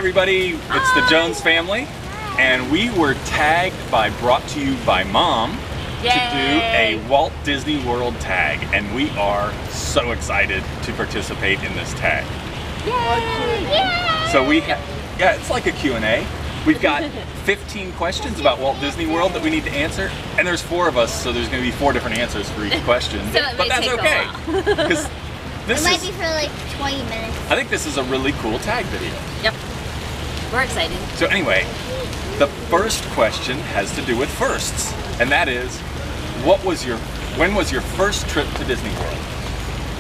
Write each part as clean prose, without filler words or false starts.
everybody, it's the Jones family, and we were brought to you by Mom to do a Walt Disney World tag, and we are so excited to participate in this tag. Yay! So it's like a Q&A. We've got 15 questions about Walt Disney World that we need to answer, and there's 4 of us, so there's going to be 4 different answers for each question. But that's okay. Because it might be for like 20 minutes. I think this is a really cool tag video. Yep. We're excited. So anyway, the first question has to do with firsts, and that is, when was your first trip to Disney World?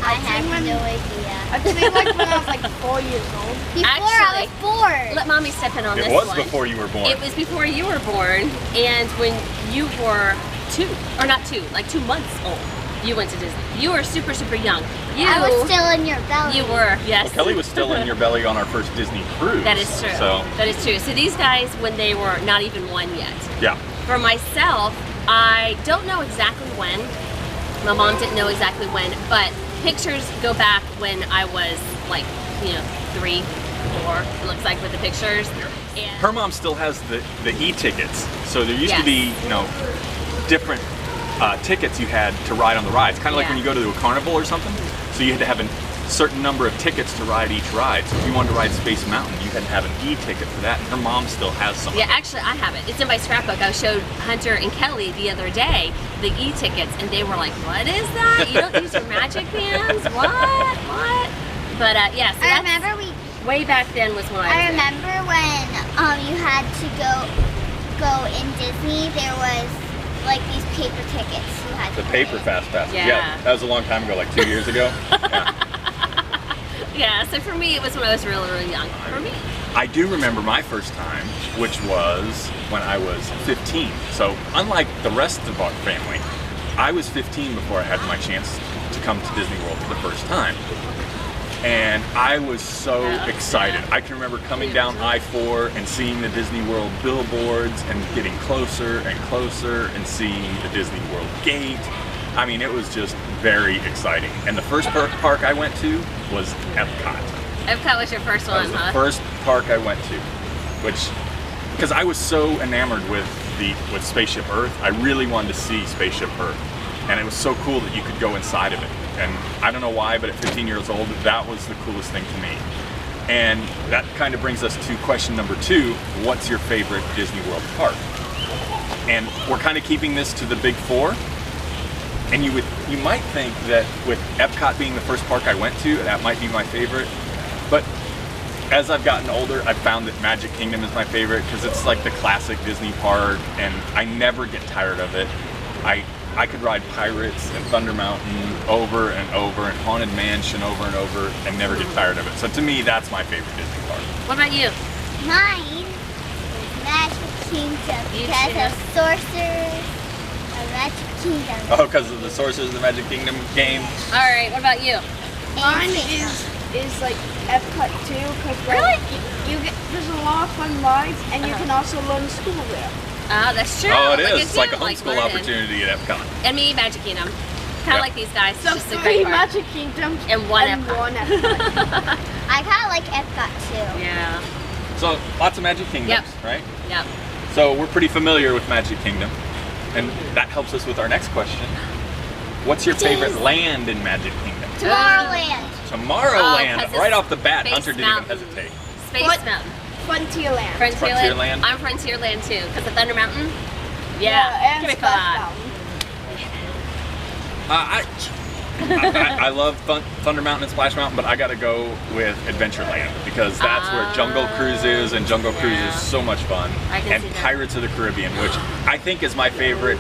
I have no idea. I think like when I was like 4 years old. Before I was born. Let Mommy step in on this one. It was before you were born. It was before you were born, and when you were 2, or not 2, like 2 months old, you went to Disney. You were super, super young. I was still in your belly. You were, yes. Well, Kelly was still in your belly on our first Disney cruise. That is true. That is true. So these guys, when they were not even 1 yet. Yeah. For myself, I don't know exactly when. My mom didn't know exactly when, but pictures go back when I was like, 3, 4, it looks like, with the pictures. And her mom still has the e-tickets. So there used to be, different tickets you had to ride on the rides. Kind of like when you go to a carnival or something. So you had to have a certain number of tickets to ride each ride. So if you wanted to ride Space Mountain, you had to have an e-ticket for that. And her mom still has some. Yeah, actually I have it. It's in my scrapbook. I showed Hunter and Kelly the other day the e-tickets, and they were like, "What is that? You don't use your magic bands? What? What?" But yeah, so I remember way back then was when I remember when you had to go in Disney. There was like these paper tickets you had to The paper fast pass. Yeah. That was a long time ago, like 2 years ago. Yeah, so for me it was when I was really, really young. For me. I do remember my first time, which was when I was 15. So unlike the rest of our family, I was 15 before I had my chance to come to Disney World for the first time. And I was so excited. I can remember coming down I-4 and seeing the Disney World billboards and getting closer and closer and seeing the Disney World gate. I mean, it was just very exciting. And the first park I went to was Epcot. Epcot was your first one, huh? That was the first park I went to, because I was so enamored with Spaceship Earth. I really wanted to see Spaceship Earth. And it was so cool that you could go inside of it. And I don't know why, but at 15 years old, that was the coolest thing to me. And that kind of brings us to question number 2. What's your favorite Disney World park? And we're kind of keeping this to the big 4. And you might think that with Epcot being the first park I went to, that might be my favorite. But as I've gotten older, I've found that Magic Kingdom is my favorite because it's like the classic Disney park, and I never get tired of it. I could ride Pirates and Thunder Mountain over and over, and Haunted Mansion over and over, and never get tired of it. So to me, that's my favorite Disney park. What about you? Mine is Magic Kingdom because of Sorcerers of Magic Kingdom. Oh, because of the Sorcerers of the Magic Kingdom game? All right, what about you? Mine is like Epcot too, because there's a lot of fun rides, and you can also learn school there. Oh, that's true. Oh, it is. It's like a homeschool opportunity at Epcot. And me, Magic Kingdom. Kind of like these guys. So just a 3 great park. Magic Kingdoms and one Epcot. I kind of like Epcot too. Yeah. So lots of Magic Kingdoms, right? Yep. So we're pretty familiar with Magic Kingdom, and that helps us with our next question. What's your favorite land in Magic Kingdom? Tomorrowland. Tomorrowland. Oh, right off the bat, Space Hunter didn't even hesitate. Space Mountain. Frontierland. Frontierland. I'm Frontierland too, because of Thunder Mountain. Yeah. And Give me Splash Mountain. I love Thunder Mountain and Splash Mountain, but I gotta go with Adventureland because that's where Jungle Cruise is, and Jungle Cruise is so much fun. And Pirates of the Caribbean, which I think is my favorite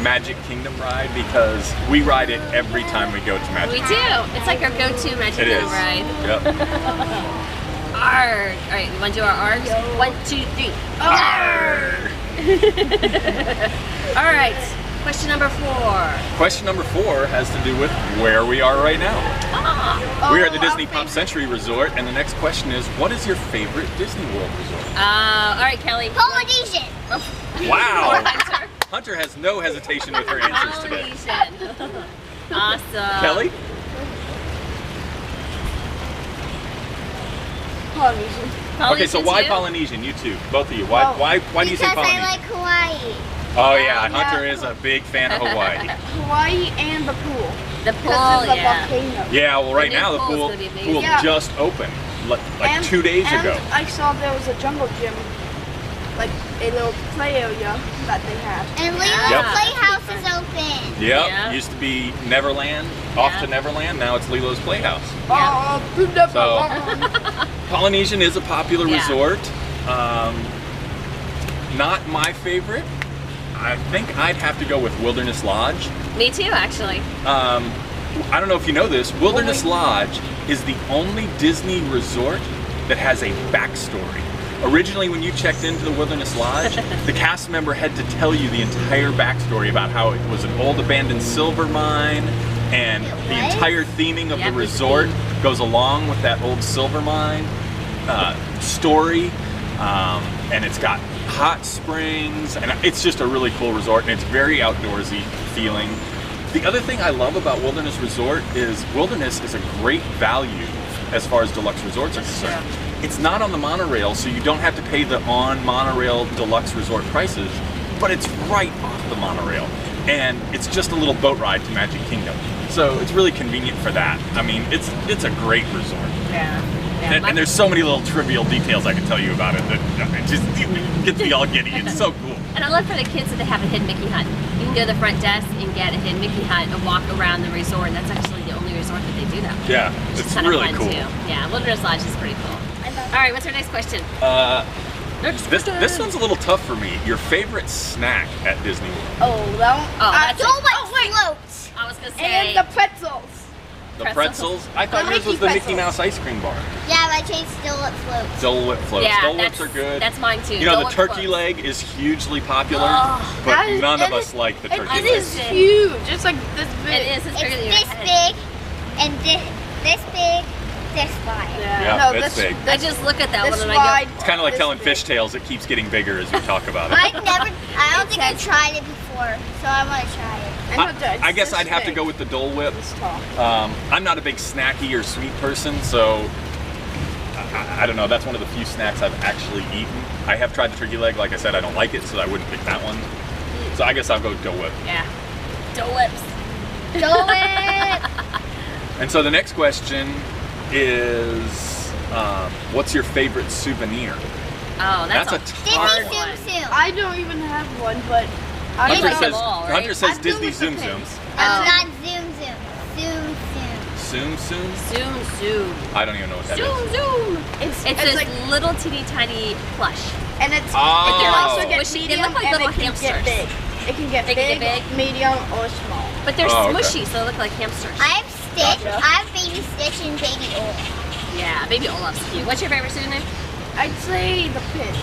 Magic Kingdom ride because we ride it every time we go to Magic Kingdom. We do. It's like our go-to Magic Kingdom ride. Yep. Arrgh. All right, you want to do our args? 1, 2, 3. Arrgh. All right, question number 4. Question number 4 has to do with where we are right now. We are at the Disney Pop Century Resort, and the next question is, what is your favorite Disney World resort? All right, Kelly. Polynesian. Wow. Hunter has no hesitation with her answers today. Awesome. Kelly? Polynesian. Okay, so why too? Polynesian? You two, both of you. Why do you say Because Polynesian? I like Hawaii. Oh yeah, Hunter is a big fan of Hawaii. Hawaii and the pool. The Because pool, of the yeah. volcano. Yeah, well right The new now the pool's pool gonna be amazing. Yeah. just opened, like And- 2 days and ago. I saw there was a jungle gym, like a little play area that they had. And Lilo's Yep. Playhouse is open. Yep, Yeah. used to be Neverland, off Yeah. to Neverland. Now it's Lilo's Playhouse. Oh, So- Polynesian is a popular Yeah. resort. Not my favorite. I think I'd have to go with Wilderness Lodge. Me too, actually. I don't know if you know this, Wilderness Lodge is the only Disney resort that has a backstory. Originally, when you checked into the Wilderness Lodge, the cast member had to tell you the entire backstory about how it was an old abandoned silver mine, and the What? entire theming of Yeah, the it was resort themed. goes along with that old silver mine story, and it's got hot springs, and it's just a really cool resort, and it's very outdoorsy feeling. The other thing I love about Wilderness Resort is Wilderness is a great value as far as deluxe resorts are concerned. It's not on the monorail, so you don't have to pay the on-monorail deluxe resort prices, but it's right off the monorail. And it's just a little boat ride to Magic Kingdom. So it's really convenient for that. I mean, it's a great resort. Yeah. And there's so many little trivial details I can tell you about it that it just gets me all giddy. It's so cool. And I love for the kids that they have a hidden Mickey hut. You can go to the front desk and get a hidden Mickey hut and walk around the resort. And that's actually the only resort that they do that. Yeah, Which is it's kinda really fun cool. Too. Yeah, Wilderness Lodge is pretty cool. All right, what's our next question? This one's a little tough for me. Your favorite snack at Disney World? Oh, that one. Oh, that's Don't it. like floats. I was gonna say. And the pretzels. The Pretzels. pretzels? I thought The yours was Mickey the Mickey pretzels. Mouse ice cream bar. Yeah, but I changed Still Up floats. Dole Whip floats. Yeah, Dole that's, Whips are good. That's mine too. You know, Dole the Whip turkey floats. leg is hugely popular, Oh, but That is- none of it us is- like the turkey It leg. is huge. It's like this big. It is. It's bigger than your It's this head. big, and this big, this wide. Yeah, no, it's this big. I just look at that This one and I wide. go. It's kind of like This telling big. fishtails. It keeps getting bigger as we talk about it. I don't think I've tried it before, so I want to try it. I guess I'd have to go with the Dole Whip. This tall. I'm not a big snacky or sweet person, so I don't know. That's one of the few snacks I've actually eaten. I have tried the turkey leg. Like I said, I don't like it, so I wouldn't pick that one. So I guess I'll go Dole Whip. Yeah. Dole Whips. Dole Whip! And so the next question is, what's your favorite souvenir? Oh, that's That's a a Disney hard Zoom one. Zoom. I don't even have one, but I Hunter like know. them says, all, right? Hunter says I'm Disney good with Zoom the Zooms. pins. It's not Zoom Zoom. Zoom Zoom. Zoom Zoom? Zoom, zoom. I don't even know what that is. Zoom, zoom. It's It's it's this like, little teeny tiny plush. and it's Oh. it can also get Squishy. They medium look like and little it can hamsters. get big. It can get They can big, get big? medium, or small. But they're Oh, okay. smushy, so they look like hamsters. I have Stitch. Gotcha. I have Baby Stitch and Baby Olaf. Yeah, baby Olaf's cute. What's your favorite souvenir? I'd say the pins.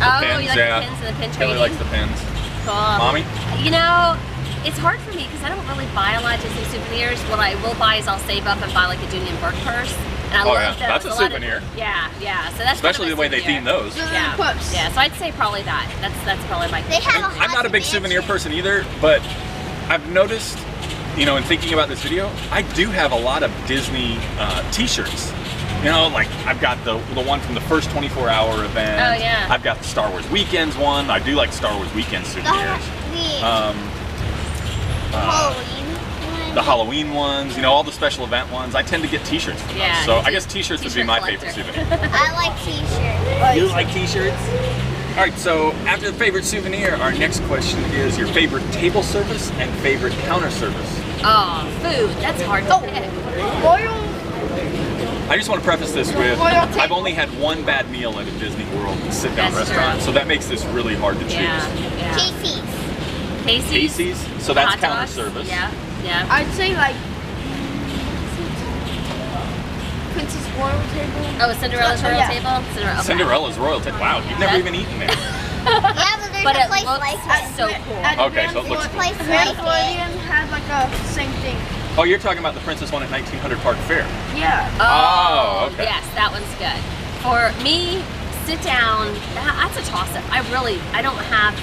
Oh, Pins, you like yeah. the pins and the pin Kelly trading? likes the pins. Cool. Mommy? You know, it's hard for me because I don't really buy a lot of Disney souvenirs. What I will buy is I'll save up and buy like a Judy and Burke purse. And I Oh, love yeah. those. That's a lot of- souvenir. Yeah. So that's Especially kind the of way a they souvenir. theme those. Yeah. Puffs. Yeah, so I'd say probably that. That's probably my They have a I'm not a big Haunted souvenir Mansion. person either, but I've noticed, you know, in thinking about this video, I do have a lot of Disney t-shirts. You know, like I've got the one from the first 24-hour event. Oh, yeah. I've got the Star Wars Weekends one. I do like Star Wars Weekend souvenirs. The Halloween ones, you know, all the special event ones. I tend to get t-shirts from Yeah, those. So you I do. guess t-shirts would be T-shirt my collector. favorite souvenir. I like T-shirts. You like t-shirts? All right, so after the favorite souvenir, our next question is your favorite table service and favorite counter service. Oh, food. That's hard to pick. Royal. I just want to preface this with, Royal table. I've only had one bad meal at a Disney World sit-down That's restaurant, true. so that makes this really hard to choose. Yeah. Casey's. Casey's. Casey's, so that's Hot counter dogs. service. Yeah. I'd say like Princess Royal table. Oh, Cinderella's Royal Yeah. Table? Okay. Cinderella's Royal Table. Wow, you've never That- even eaten there. Yeah, but there's But a it place looks like it. so cool. Okay, so it looks There's a cool. place Grand like it. Floridian had like a same thing. Oh, you're talking about the Princess one at 1900 Park Fair. Yeah. Oh, okay. Yes, that one's good. For me, sit down, that's a toss-up. I don't have,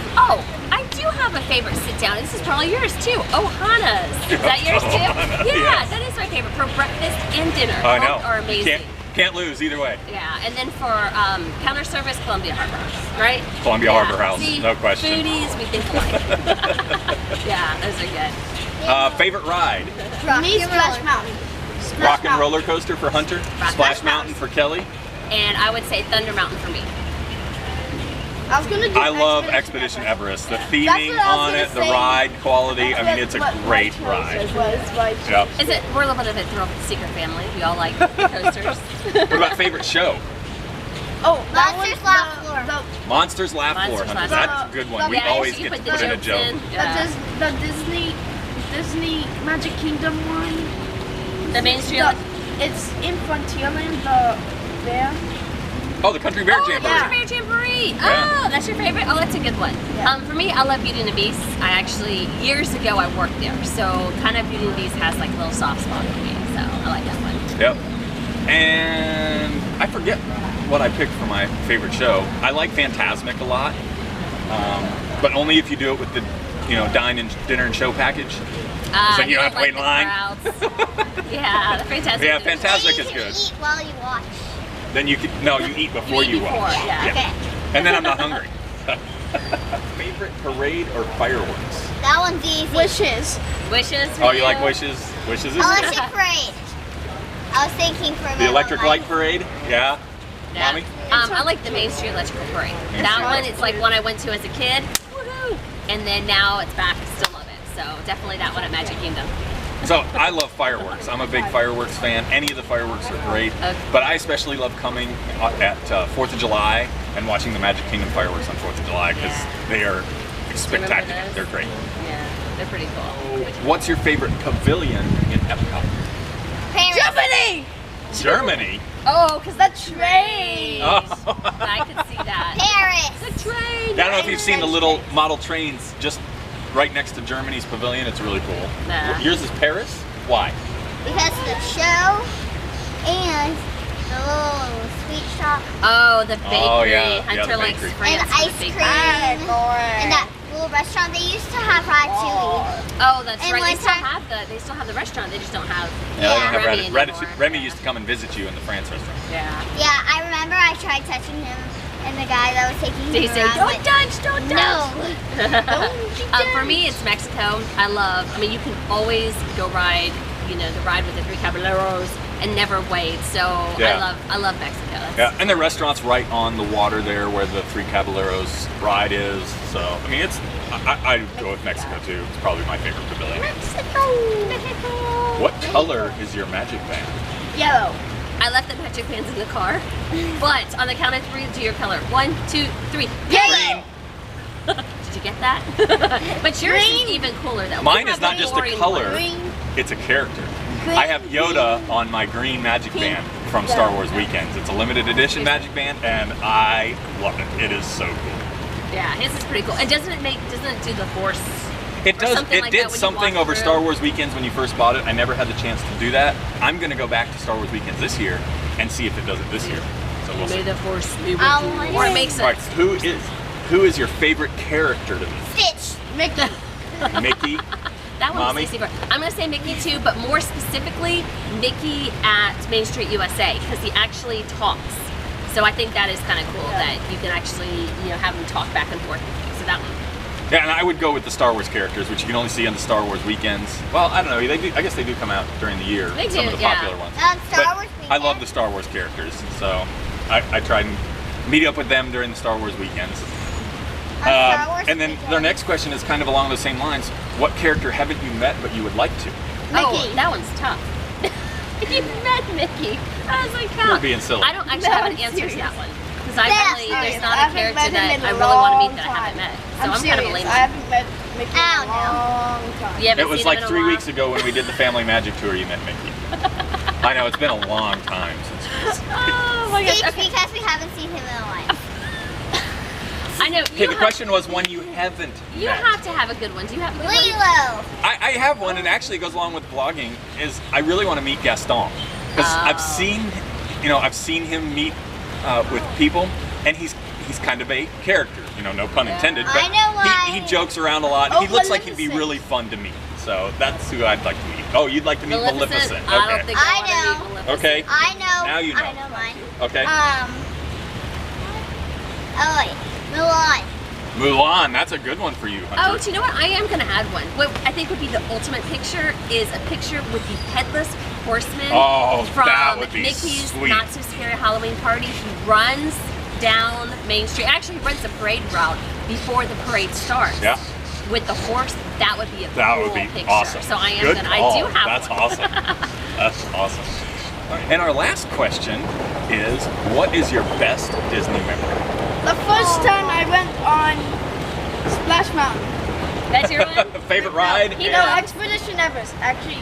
I do have a favorite sit down. This is probably yours too. Ohana's. Is that yours too? Ohana, Yeah, yes. that is my favorite for breakfast and dinner. I know. Both are amazing. Can't lose either way. Yeah, and then for counter service, Columbia Harbor House, right? Columbia Harbor House, See, no question. Foodies, we think alike. Yeah, those are good. Favorite ride? Me, Splash Mountain. Rock and roller coaster for Hunter. Rock Splash and Mountain for Kelly. And I would say Thunder Mountain for me. I was gonna do I love Expedition Everest. The theming on it, the ride quality. I mean, it's a great ride. Yep. Is it? We're a little bit of a thrill secret family. We all like coasters. What about favorite show? Oh, Monsters Laugh Floor. Monsters Laugh Floor. Monsters Hunter. Laugh That's a good one. We Yeah, always so you get to the put in a jokes joke. in. Yeah. The Disney Magic Kingdom one. The Main Street. It's in Frontierland, the bear. Oh, the Country Bear Jamboree. yeah. Country Bear Jamboree. Yeah. Oh, that's your favorite? Oh, that's a good one. Yeah. For me, I love Beauty and the Beast. I actually, years ago, I worked there. So kind of Beauty and the Beast has like a little soft spot for me. So I like that one. Yep. And I forget what I picked for my favorite show. I like Fantasmic a lot, but only if you do it with the, dinner and show package. So you don't have to wait in line. Yeah, the Fantastic. Yeah, Fantasmic is You good. can eat while you watch. Then you eat before you watch. Yeah. Okay. And then I'm not hungry. Favorite parade or fireworks? That one's easy. Wishes. Wishes. Oh, you like Wishes? Wishes is Electric Parade. I was thinking for a the minute, Electric like, Light Parade? Yeah. Yeah. Mommy? I like the Main Street Electrical Parade. Main That Street. one, it's like one I went to as a kid. Woohoo! And then now it's back. I still love it. So definitely that one at Magic Kingdom. So I love fireworks. I'm a big fireworks fan. Any of the fireworks are great, Okay. but I especially love coming at 4th of July and watching the Magic Kingdom fireworks on 4th of July because they are spectacular. those? They're great. Yeah, they're pretty cool. What's your favorite pavilion in Epcot? Paris. Germany! Germany. Oh, because The train! Oh. I could see that. Paris. The train. I don't know if you've seen the little model trains just right next to Germany's pavilion. It's really cool. Nah. Yours is Paris? Why? Because of the show and the little sweet shop Oh, the bakery. Oh, yeah. Hunter Yeah, the likes bakery. France and for the ice bakery. cream and that little restaurant. They used to have ratatouille. Oh, that's And right. one They still time- have the restaurant. They just don't have. Yeah, they don't have Remy Ratatouille. anymore. Remy used to come and visit you in the France restaurant. Yeah. Yeah, I remember I tried touching him, and the guy that was taking Did he him say, around don't went, touch, don't touch? no. For me, it's Mexico. I mean, you can always go ride, the ride with the three caballeros and never wait. So Yeah. I love Mexico. Yeah, and the restaurant's right on the water there where the Three Caballeros ride is. So, I mean, I'd go with Mexico too. It's probably my favorite pavilion. Mexico. What color is your magic band? Yellow. I left the magic bands in the car, but on the count of 3, do your color. 1, 2, 3. Green. Did you get that? But yours is even cooler though. Mine We is have not the just a boring color. one. Green. It's a character. I have Yoda on my green magic band from Star Wars Weekends. It's a limited edition magic band, and I love it. It is so cool. Yeah, his is pretty cool. And doesn't it do the force? It does. something It like that did when you something walk over through. Star Wars Weekends when you first bought it. I never had the chance to do that. I'm going to go back to Star Wars Weekends this year and see if it does it this year. So we'll see. May the force be with I you. want Or it it. makes All right, sense. who is your favorite character to meet? Stitch. Mickey. Mickey. That one's Mommy? easy for. I'm gonna say Mickey too, but more specifically, Mickey at Main Street USA because he actually talks. So I think that is kind of cool that you can actually have him talk back and forth with you. So that one. Yeah, and I would go with the Star Wars characters, which you can only see on the Star Wars Weekends. Well, I don't know. They do, I guess they do come out during the year. They some do, of the yeah. popular ones. Star But Wars I love Weekend. the Star Wars characters, so I try and meet up with them during the Star Wars Weekends. Star Wars And then Weekend. their next question is kind of along those same lines. What character haven't you met but you would like to? Oh, Mickey. that one's tough. You met Mickey. I was like, You're being silly. I don't actually No, have an I'm answer to serious. that one because I Yeah, really serious. there's not I a haven't character met him that in I a really want to meet long that I haven't met. So I'm serious. kind of a lame I haven't met Mickey I in don't a know. long time. You haven't It was seen like him in a 3 while? weeks ago when we did the family magic tour. You met Mickey. I know it's been a long time since. Oh my gosh. Stitch Okay. because we haven't seen him in a while. I know. Okay, the question was one you haven't You met. have to have a good one. Do you have a good one? Lilo. I have one, and actually goes along with blogging. Is I really want to meet Gaston because I've seen him meet with people, and he's kind of a character. No pun intended. But I know why. he jokes around a lot. Oh, He looks like he'd be Maleficent. really fun to meet. So that's who I'd like to meet. Oh, you'd like to meet Maleficent. Okay. I don't think I want to meet Maleficent. Okay. I know. Now you know. I know mine. Okay. Oh wait, Mulan. Mulan, that's a good one for you, Hunter. Oh, do you know what? I am going to add one. What I think would be the ultimate picture is a picture with the headless horseman from that would be Mickey's sweet. Not So Scary Halloween Party. He runs down Main Street. Actually, he runs the parade route before the parade starts. Yeah. With the horse, that would be a That cool would be picture. awesome. So I am Good gonna. call. I do have That's one. awesome. That's awesome. And our last question is, what is your best Disney memory? The first time I went on Splash Mountain. That's your one? Favorite ride? He No, knows. Expedition Everest. Actually, it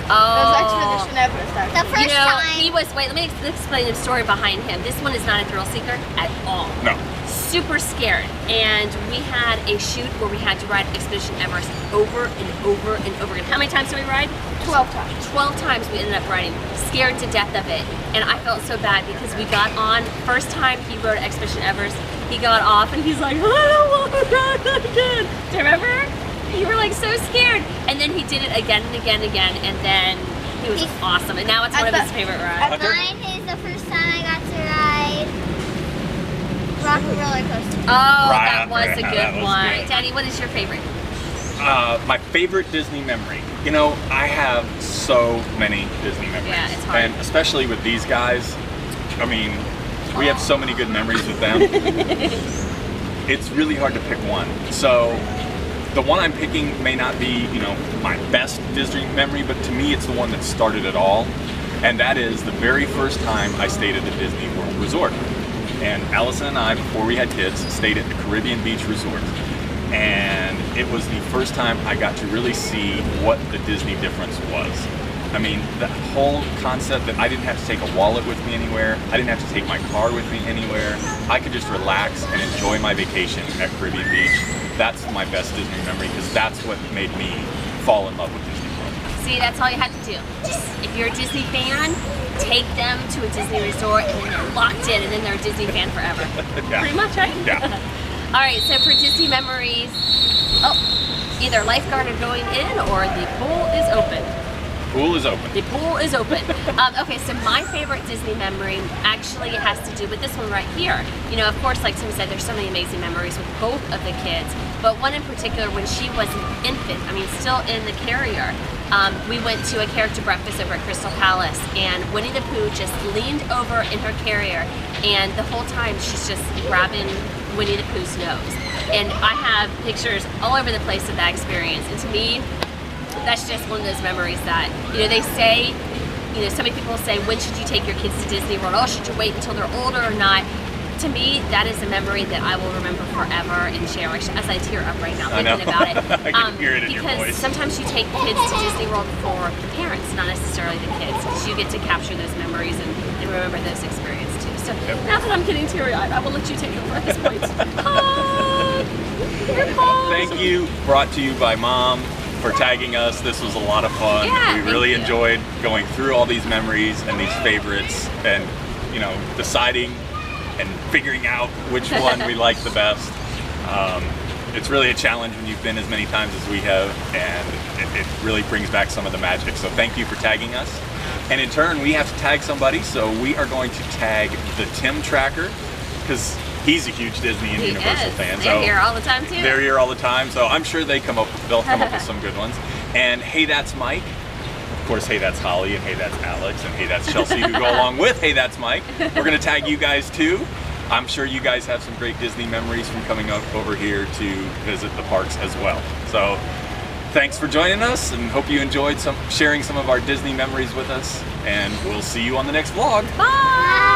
Oh. was Expedition Everest. The Actually. first You know, time. he was, wait, let me explain the story behind him. This one is not a thrill seeker at all. No. Super scared. And we had a shoot where we had to ride Expedition Everest over and over and over again. How many times did we ride? 12 times. 12 times we ended up riding, scared to death of it. And I felt so bad because we got on, first time he rode Expedition Everest, he got off and he's like, I don't want to ride that again. Do you remember? You were like so scared. And then he did it again and again and again, and then he was awesome. And now it's one of his favorite rides. Mine is the first time I got to ride Rocky Roller Coaster. Oh, Right, that was a that good was one. good. Daddy, what is your favorite? My favorite Disney memory. You know, I have so many Disney memories. Yeah, it's hard. And especially with these guys, I mean, we have so many good memories with them. It's really hard to pick one. So the one I'm picking may not be, you know, my best Disney memory, but to me it's the one that started it all. And that is the very first time I stayed at the Disney World Resort. And Allison and I, before we had kids, stayed at the Caribbean Beach Resort. And it was the first time I got to really see what the Disney difference was. I mean, the whole concept that I didn't have to take a wallet with me anywhere, I didn't have to take my car with me anywhere, I could just relax and enjoy my vacation at Caribbean Beach. That's my best Disney memory because that's what made me fall in love with Disney World. See, that's all you have to do. Just, if you're a Disney fan, take them to a Disney resort and then they're locked in and then they're a Disney fan forever. Yeah. Pretty much, right? Yeah. All right, so for Disney memories, either lifeguard are going in or the pool is open. Pool is open. The pool is open. Okay, so my favorite Disney memory actually has to do with this one right here. You know, of course, like Tim said, there's so many amazing memories with both of the kids, but one in particular when she was an infant, I mean, still in the carrier, we went to a character breakfast over at Crystal Palace, and Winnie the Pooh just leaned over in her carrier, and the whole time she's just grabbing Winnie the Pooh's nose. And I have pictures all over the place of that experience, and to me, that's just one of those memories that, you know, they say, you know, so many people say, when should you take your kids to Disney World? Oh, should you wait until they're older or not? To me, that is a memory that I will remember forever and cherish as I tear up right now thinking about it. I can hear it in your because voice. sometimes you take kids to Disney World for the parents, not necessarily the kids, because you get to capture those memories and remember those experiences too. So now that I'm getting teary-eyed, I will let you take over at this point. Thank you, brought to you by Mom, for tagging us. This was a lot of fun. Yeah, we really thank you. enjoyed going through all these memories and these favorites and, you know, deciding and figuring out which one we like the best. It's really a challenge when you've been as many times as we have, and it really brings back some of the magic. So thank you for tagging us. And in turn, we have to tag somebody, so we are going to tag the Tim Tracker, because he's a huge Disney and Universal fan. They're here all the time too. They're here all the time, so I'm sure they'll come up with some good ones. And Hey That's Mike. Of course, Hey That's Holly, and Hey That's Alex, and Hey That's Chelsea, who go along with Hey That's Mike. We're gonna tag you guys too. I'm sure you guys have some great Disney memories from coming up over here to visit the parks as well. So thanks for joining us, and hope you enjoyed sharing some of our Disney memories with us, and we'll see you on the next vlog. Bye!